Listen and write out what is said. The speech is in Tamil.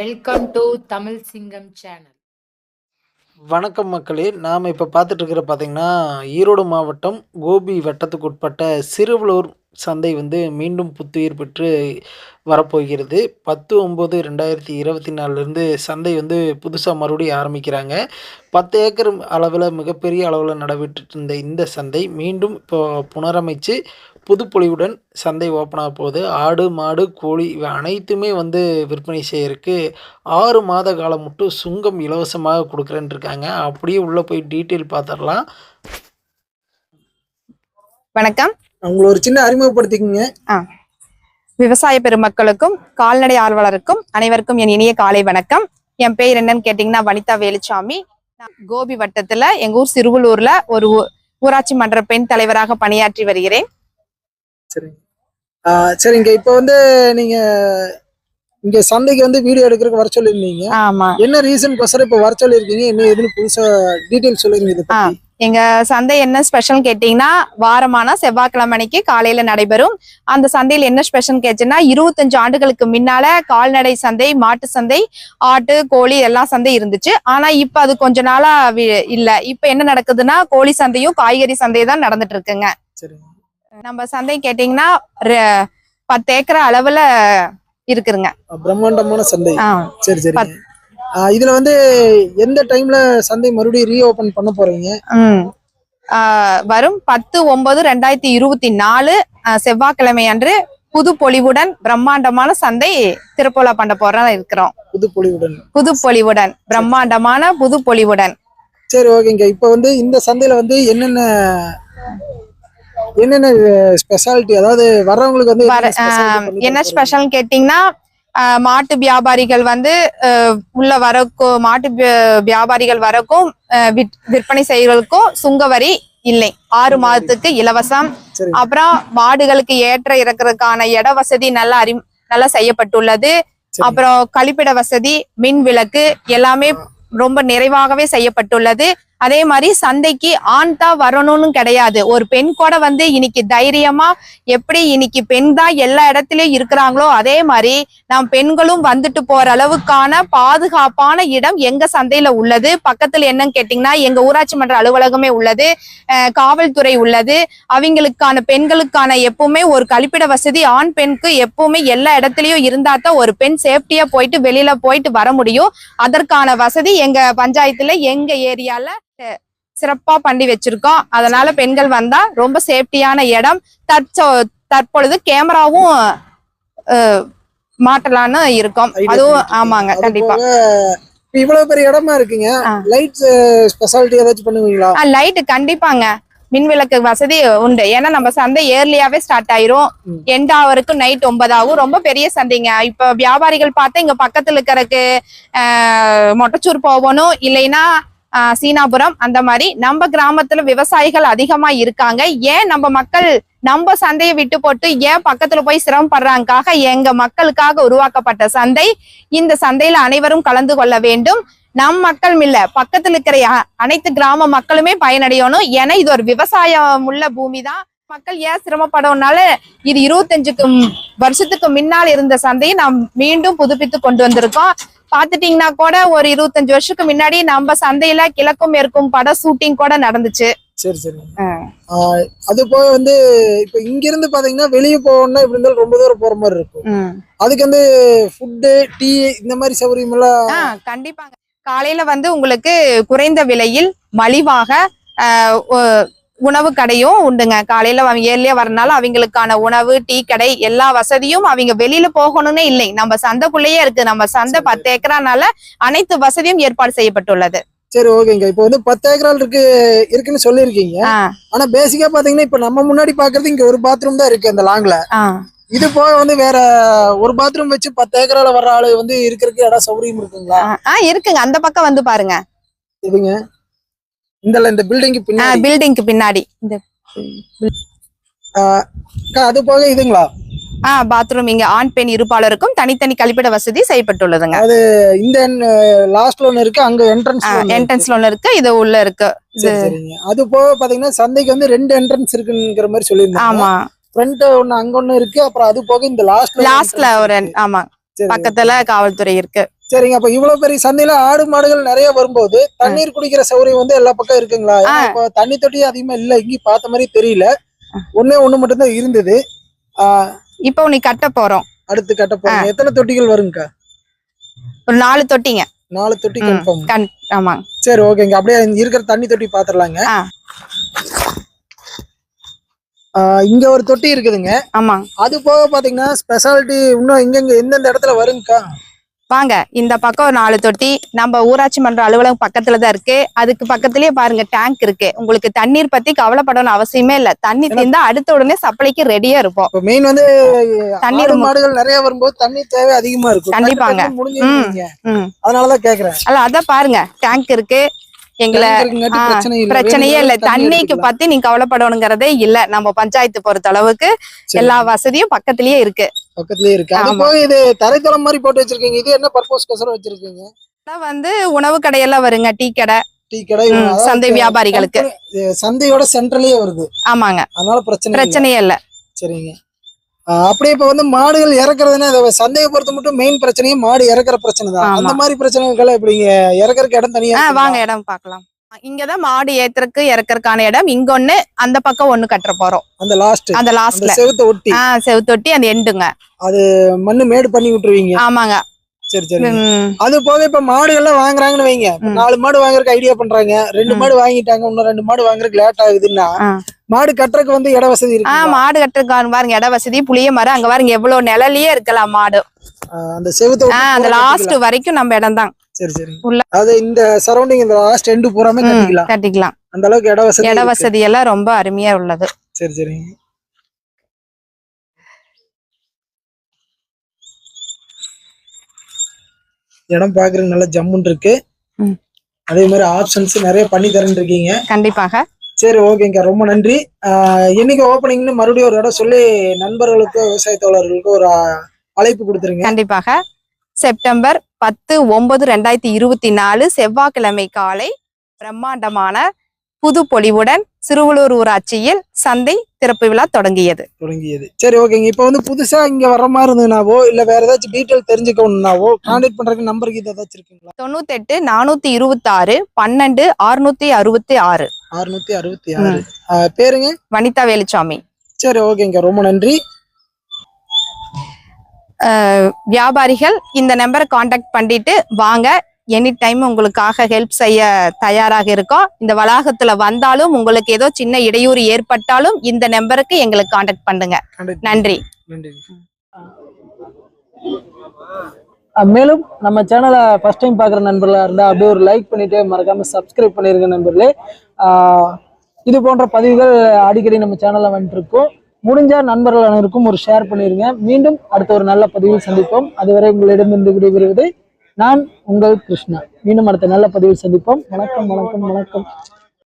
வெல்கம் டு தமிழ் சிங்கம் சேனல். வணக்கம் மக்களே! நாம் இப்போ பார்த்துட்டு பார்த்தீங்கன்னா, ஈரோடு மாவட்டம் கோபி வட்டத்துக்கு உட்பட்ட சிறுவலூர் சந்தை வந்து மீண்டும் புத்துயிர் பெற்று வரப்போகிறது. 10/9/2024லேருந்து சந்தை வந்து புதுசா மறுபடியும் ஆரம்பிக்கிறாங்க. 10 ஏக்கர் அளவில மிகப்பெரிய அளவில நடைபெற்றுட்டு இருந்த இந்த சந்தை மீண்டும் இப்போ புனரமைச்சு புதுப்பொலிவுடன் சந்தை ஓப்பன் ஆக போகுது. ஆடு, மாடு, கோழி இவை அனைத்துமே வந்து விற்பனை செய்யறக்கு 6 மாத காலம் மட்டும் சுங்கம் இலவசமாக குடுக்குறேன்னு இருக்காங்க. அப்படியே உள்ள போய் டீட்டெயில் பார்த்துரலாம். வணக்கம். உங்களை ஒரு சின்ன அறிமுகப்படுத்திக்கங்க. விவசாய பெருமக்களுக்கும் கால்நடை ஆர்வலருக்கும் அனைவருக்கும் என் இனிய காலை வணக்கம். என் பேர் என்னன்னு கேட்டீங்கன்னா வனிதா வேலுச்சாமி. கோபி வட்டத்துல எங்க ஊர் சிறுவலூர்ல ஒரு ஊராட்சி மன்ற பெண் தலைவராக பணியாற்றி வருகிறேன். சரிங்க. இப்போ வந்து நீங்க இங்க சந்தைக்கு வந்து வீடியோ எடுக்கிறதுக்கு வர சொல்லிருந்தீங்க. ஆமா. என்ன ரீசன் கோசரம் இப்ப வர சொல்லிருக்கீங்க? என்ன எதுன்னு புதுசா டீடைல் சொல்லுங்க இத பத்தி. எங்க சந்தை என்ன ஸ்பெஷல் கேட்டீங்கன்னா, வாரமான செவ்வாய்க்கிழமைக்கு காலையில நடைபெறும். அந்த சந்தையில் என்ன ஸ்பெஷல் கேட்டுன்னா, 25 ஆண்டுகளுக்கு முன்னால கால்நடை சந்தை, மாட்டு சந்தை, ஆட்டு, கோழி எல்லாம் சந்தை இருந்துச்சு. ஆனா இப்ப அது கொஞ்ச நாளா இல்ல. இப்ப என்ன நடக்குதுன்னா, கோழி சந்தையும் காய்கறி சந்தையும் தான் நடந்துட்டு இருக்குங்க. நம்ம சந்தை கேட்டீங்கன்னா 10 ஏக்கர் அளவுல இருக்குங்க. பிரம்மாண்டமான சந்தை. சரி சரி. இதுல வந்து எந்த டைம்ல சந்தை மறுபடியும் ரீஓபன் பண்ண போறீங்க? வரும் 10/9/2024 செவ்வாய்க்கிழமை அன்று புது பொலிவுடன் பிரம்மாண்டமான சந்தை திருப்போலா பண்ண போறோம் இருக்கிறோம். புது பொலிவுடன் பிரம்மாண்டமான புது பொலிவுடன். சரி, ஓகேங்க. இப்ப வந்து இந்த சந்தையில வந்து என்னென்ன ஸ்பெஷாலிட்டி, அதாவது வர்றவங்களுக்கு வந்து என்ன ஸ்பெஷல் கேட்டீங்கன்னா, மாட்டு வியாபாரிகள் வந்து உள்ள வரக்கும், மாட்டு வியாபாரிகள் வரக்கும், விற்பனை செய்வதற்கும் சுங்கவரி இல்லை. 6 மாதத்துக்கு இலவசம். அப்புறம் மாடுகளுக்கு ஏற்ற இறக்குறதுக்கான இட வசதி நல்லா செய்யப்பட்டுள்ளது. அப்புறம் கழிப்பிட வசதி, மின் விளக்கு எல்லாமே ரொம்ப நிறைவாகவே செய்யப்பட்டுள்ளது. அதே மாதிரி சந்தைக்கு ஆண் தான் வரணும்னு கிடையாது. ஒரு பெண் கூட வந்து இன்னைக்கு தைரியமா எப்படி இன்னைக்கு பெண் தான் எல்லா இடத்துலயும் இருக்கிறாங்களோ அதே மாதிரி நாம் பெண்களும் வந்துட்டு போற அளவுக்கான பாதுகாப்பான இடம் எங்க சந்தையில உள்ளது. பக்கத்துல என்னன்னு கேட்டீங்கன்னா, எங்க ஊராட்சி மன்ற அலுவலகமே உள்ளது, காவல்துறை உள்ளது. அவங்களுக்கான பெண்களுக்கான எப்பவுமே ஒரு கழிப்பிட வசதி ஆண் பெண்ணுக்கு எப்பவுமே எல்லா இடத்துலயும் இருந்தா தான் ஒரு பெண் சேஃப்டியா போயிட்டு வெளியில போயிட்டு வர முடியும். அதற்கான வசதி எங்க பஞ்சாயத்துல எங்க ஏரியால சிறப்பா பண்ணி வச்சிருக்கோம். அதனால பெண்கள் வந்தா ரொம்ப சேஃப்டியான இடம். தற்பொழுது கேமராவும் மாட்டலான்னு இருக்கோம். அதுவும் ஆமாங்க, கண்டிப்பா. இவ்வளவு பெரிய இடமா இருக்குங்க. லைட் ஸ்பெஷாலிட்டி ஏதாச்சும் பண்ணுவீங்களா? லைட் கண்டிப்பாங்க, மின் விளக்கு வசதி உண்டு. ஏன்னா நம்ம சந்தை ஏர்லியாவே ஸ்டார்ட் ஆயிரும். எண்ட் ஆவருக்கு நைட் 9 ஆகும். ரொம்ப பெரிய சந்தைங்க. இப்ப வியாபாரிகள் பார்த்தா இங்க பக்கத்துல இருக்கிறதுக்கு மொட்டச்சூர் போகணும், இல்லைன்னா சீனாபுரம், அந்த மாதிரி நம்ம கிராமத்துல விவசாயிகள் அதிகமா இருக்காங்க. ஏன் நம்ம மக்கள் நம்ம சந்தையை விட்டு போட்டு ஏன் பக்கத்துல போய் சிரமப்படுறாங்காக எங்க மக்களுக்காக உருவாக்கப்பட்ட சந்தை. இந்த சந்தையில அனைவரும் கலந்து கொள்ள வேண்டும். நம் மக்கள் இல்ல, பக்கத்துல இருக்கிற அனைத்து கிராம மக்களுமே பயனடையணும். ஏன்னா இது ஒரு விவசாயம் உள்ள பூமி தான். மக்கள் ஏன் சிரமப்படனால இது 25 வருஷத்துக்கு முன்னால் இருந்த சந்தையை நாம் மீண்டும் புதுப்பித்து கொண்டு வந்திருக்கோம். பாத்துட்டீங்கன்னா கூட ஒரு 25 வருஷத்துக்கு முன்னாடி நம்ம சந்தையில கிழக்கும் மேற்கும் படம் ஷூட்டிங் கூட நடந்துச்சு. சரி சரி. அது போக வந்து இப்ப இங்க இருந்து பாத்தீங்கன்னா வெளியே போகணும்னா இப்படி இருந்தாலும் ரொம்ப தூரம் போற மாதிரி இருக்கும். அதுக்கு வந்து ஃபுட்டு, டீ இந்த மாதிரி சௌகரியம் எல்லாம் கண்டிப்பாங்க. காலையில வந்து உங்களுக்கு குறைந்த விலையில் மலிவாக உணவு கடையும் உண்டுங்க. காலையில ஏர்லியா வரனால அவங்களுக்கான உணவு, டீ கடை எல்லா வசதியும் அவங்க வெளியில போகணும்னே இல்லை, நம்ம சந்தைக்குள்ளேயே இருக்கு. நம்ம சந்தை 10 ஏக்கரானால அனைத்து வசதியும் ஏற்பாடு செய்யப்பட்டுள்ளது. சரி, ஓகேங்க. இப்போ வந்து 10 ஏக்கரால் இருக்குன்னு சொல்லிருக்கீங்க. ஆனா பேசிக்கா பாத்தீங்கன்னா இப்ப நம்ம முன்னாடி பாக்குறது இங்க ஒரு பாத்ரூம் தான் இருக்கு அந்த லாங்ல. இது போக வந்து வேற ஒரு பாத்ரூம் வச்சு 10 ஏக்கரால வர்ற ஆளு வந்து இருக்கிறதுக்கு இடம் சௌகரியம் இருக்குங்களா? இருக்குங்க. அந்த பக்கம் வந்து பாருங்க. இதுங்க இந்த பில்டிங்க்கு பின்னாடி இந்த அது போக இதுங்களா? பாத்ரூம் இங்க ஆண் பெண் இருப்பாளருக்கும் தனித்தனி கழிப்பிட வசதி செய்யப்பட்டுள்ளதுங்க. அது இந்த லாஸ்ட்ல ஒன்னு இருக்கு, அங்க என்ட்ரன்ஸ்ல ஒன்னு இருக்கு, இது உள்ள இருக்கு. அது போக பாத்தீங்கன்னா சந்தைக்கு வந்து 2 என்ட்ரன்ஸ் இருக்குங்கிற மாதிரி சொல்லிருந்தாங்க. ஆமா, ஃப்ரண்ட் ஒன்னு அங்க ஒன்னு இருக்கு, அப்புறம் அது போக இந்த லாஸ்ட்ல ஒரு ஆமா பக்கத்துல காவல்துறை இருக்கு. சரிங்க. அப்ப இவ்வளவு பெரிய சந்தையில ஆடு மாடுகள் நிறைய வரும்போது தண்ணீர் குடிக்கிற சௌகரியம் வந்து எல்லா பக்கம் இருக்குங்களா? இப்ப தண்ணி தொட்டி அதிகமா இல்ல, இங்கேயும் பார்த்த மாதிரி தெரியல. ஒண்ணு மட்டும்தான் இருந்தது. இப்போ நீ கட்ட போறோம். அடுத்து கட்ட போறோம். எத்தனை தொட்டிகள் வருங்கக்கா? ஒரு 4 தொட்டிங்க. 4 தொட்டி கன்ஃபார்ம். ஆமா. சரி, ஓகேங்க. அப்படியே இருக்கிற தண்ணி தொட்டி பாத்துடலாங்க. இங்க ஒரு தொட்டி இருக்குதுங்க. ஆமா. அது போக பாத்தீங்கன்னா ஸ்பெஷாலிட்டி இன்னும் எங்கெங்க எந்தெந்த இடத்துல வருங்கக்கா? வாங்க, இந்த பக்கம் ஒரு 4 தொட்டி நம்ம ஊராட்சி மன்ற அலுவலகம் பக்கத்துல தான் இருக்கு. அதுக்கு பக்கத்துலயே பாருங்க டேங்க் இருக்கு. உங்களுக்கு தண்ணீர் பத்தி கவலைப்படணும் அவசியமே இல்ல. தண்ணி தீர்ந்தா அடுத்த உடனே சப்ளைக்கு ரெடியா இருப்போம். மெயின் வந்து தண்ணீர் மாடுகள் நிறைய வரும்போது தண்ணி தேவை அதிகமா இருக்கும். கண்டிப்பாங்க. அதனாலதான் கேக்குறேன். அதான் பாருங்க டேங்க் இருக்கு. எங்களை பிரச்சனையே இல்ல. தண்ணிக்கு பத்தி நீங்க கவலைப்படணுங்கிறதே இல்ல. நம்ம பஞ்சாயத்து பொறுத்த அளவுக்கு எல்லா வசதியும் பக்கத்திலேயே இருக்கு. பக்கத்துலயே இருக்கு. அது போக இது தரைத்தளம் மாதிரி போட்டு வச்சிருக்கீங்க. இது என்ன பர்பஸ்க்கோசரம் வச்சிருக்கீங்க? வந்து உணவு கடையெல்லாம் வருங்க. டீ கடை சந்தை வியாபாரிகளுக்கு. சந்தையோட சென்ட்ரலயே வருது. ஆமாங்க. அதனால பிரச்சனையே இல்ல. சரிங்க. அப்படியே இப்ப வந்து மாடுகள் இறக்குறதுன்னா சந்தையை பொறுத்த மட்டும் மெயின் பிரச்சனையே மாடு இறக்குற பிரச்சனை தான். அந்த மாதிரி பிரச்சனைகள் எப்படிங்க? இறக்குறதுக்கு இடம் தனியா? வாங்க, இடம் பாக்கலாம். இங்கதான் மாடு ஏத்துறதுக்கு இறக்குறதுக்கான இடம். இங்க ஒண்ணு, அந்த பக்கம் ஒண்ணு கட்டுற போறோம். அந்த லாஸ்ட்ல செவுத்த ஒட்டி. செவுத்தொட்டி அந்த எண்டுங்க. அது மண்ணு மேடு பண்ணி விட்டுருவீங்க? ஆமாங்க. சரி சரி. அது போக இப்ப மாடுகள்லாம் வாங்குறாங்கன்னு வைங்க. 4 மாடு வாங்குறதுக்கு ஐடியா பண்றாங்க. 2 மாடு வாங்கிட்டாங்க, இன்னும் 2 மாடு வாங்குறதுக்கு லேட் ஆகுதுன்னா மாடு கட்டுறதுக்கு வந்து இட வசதி இருக்கு? மாடு கட்டுறதுக்கு பாருங்க இட வசதி. புளிய மரம் அங்க பாருங்க எவ்வளவு நிழலையே இருக்கலாம் மாடு. அந்த செவுத்த அந்த லாஸ்ட் வரைக்கும் நம்ம இடம் தான். சரி சரி. அது இந்த சரௌண்டிங் இந்த லாஸ்ட் எண்டு பூராமே கட்டிக்கலாம். அந்த அளவுக்கு இட வசதி எல்லாம் ரொம்ப அருமையா உள்ளது. சரி சரி. இடம் பாக்குறது நல்ல ஜம்முன் இருக்கு. அதே மாதிரி ஆப்ஷன்ஸ் நிறைய பண்ணி தரேன் இருக்கீங்க. கண்டிப்பாக. சரி, ஓகேங்க. ரொம்ப நன்றி. என்னைக்கு ஓப்பனிங்னு மறுபடியும் ஒரு இடம் சொல்லி நண்பர்களுக்கு விவசாய தோழர்களுக்கு ஒரு அழைப்பு கொடுத்துருங்க. கண்டிப்பாக. செப்டம்பர் 10/9/2024 செவ்வாய்க்கிழமை காலை பிரம்மாண்டமான புது பொலிவுடன் சிறுவலூர் ஊராட்சியில் சந்தை திறப்பு விழா தொடங்கியது. சரி, ஓகேங்க. இப்ப வந்து புதுசா இங்க வர மாதிரி இருந்ததுனாவோ இல்ல வேற ஏதாச்சும் டீடைல் தெரிஞ்சுக்கணும்னாவோ கான்டாக்ட் பண்றதுக்கு நம்பருக்கு ஏதாச்சும் இருக்குங்களா? 98 426 12 666. 666. பேருங்க? வனிதா வேலுச்சாமி. சரி, ஓகேங்க. ரொம்ப நன்றி. வியாபாரிகள் இந்த நம்பரை கான்டாக்ட் பண்ணிட்டு வாங்க. எனி டைம் உங்களுக்காக ஹெல்ப் செய்ய தயாராக இருக்கோம். இந்த வளாகத்துல வந்தாலும் உங்களுக்கு ஏதோ சின்ன இடையூறு ஏற்பட்டாலும் இந்த நம்பருக்கு எங்களுக்கு கான்டாக்ட் பண்ணுங்க. நன்றி. மேலும் நம்ம சேனலை ஃபர்ஸ்ட் டைம் பார்க்குற நண்பர்களாக இருந்தால் அப்படியே ஒரு லைக் பண்ணிட்டு மறக்காம சப்ஸ்கிரைப் பண்ணிருங்க நண்பர்களே. இது போன்ற பதிவுகள் அடிக்கடி நம்ம சேனலில் வந்துட்டு இருக்கோம். முடிஞ்ச நண்பர்கள் அனைவருக்கும் ஒரு ஷேர் பண்ணிருங்க. மீண்டும் அடுத்த ஒரு நல்ல பதிவில் சந்திப்போம். அதுவரை உங்களிடமிருந்து விடைபெறுவது நான் உங்கள் கிருஷ்ணா. மீண்டும் அடுத்த நல்ல பதிவில் சந்திப்போம். வணக்கம் வணக்கம் வணக்கம்.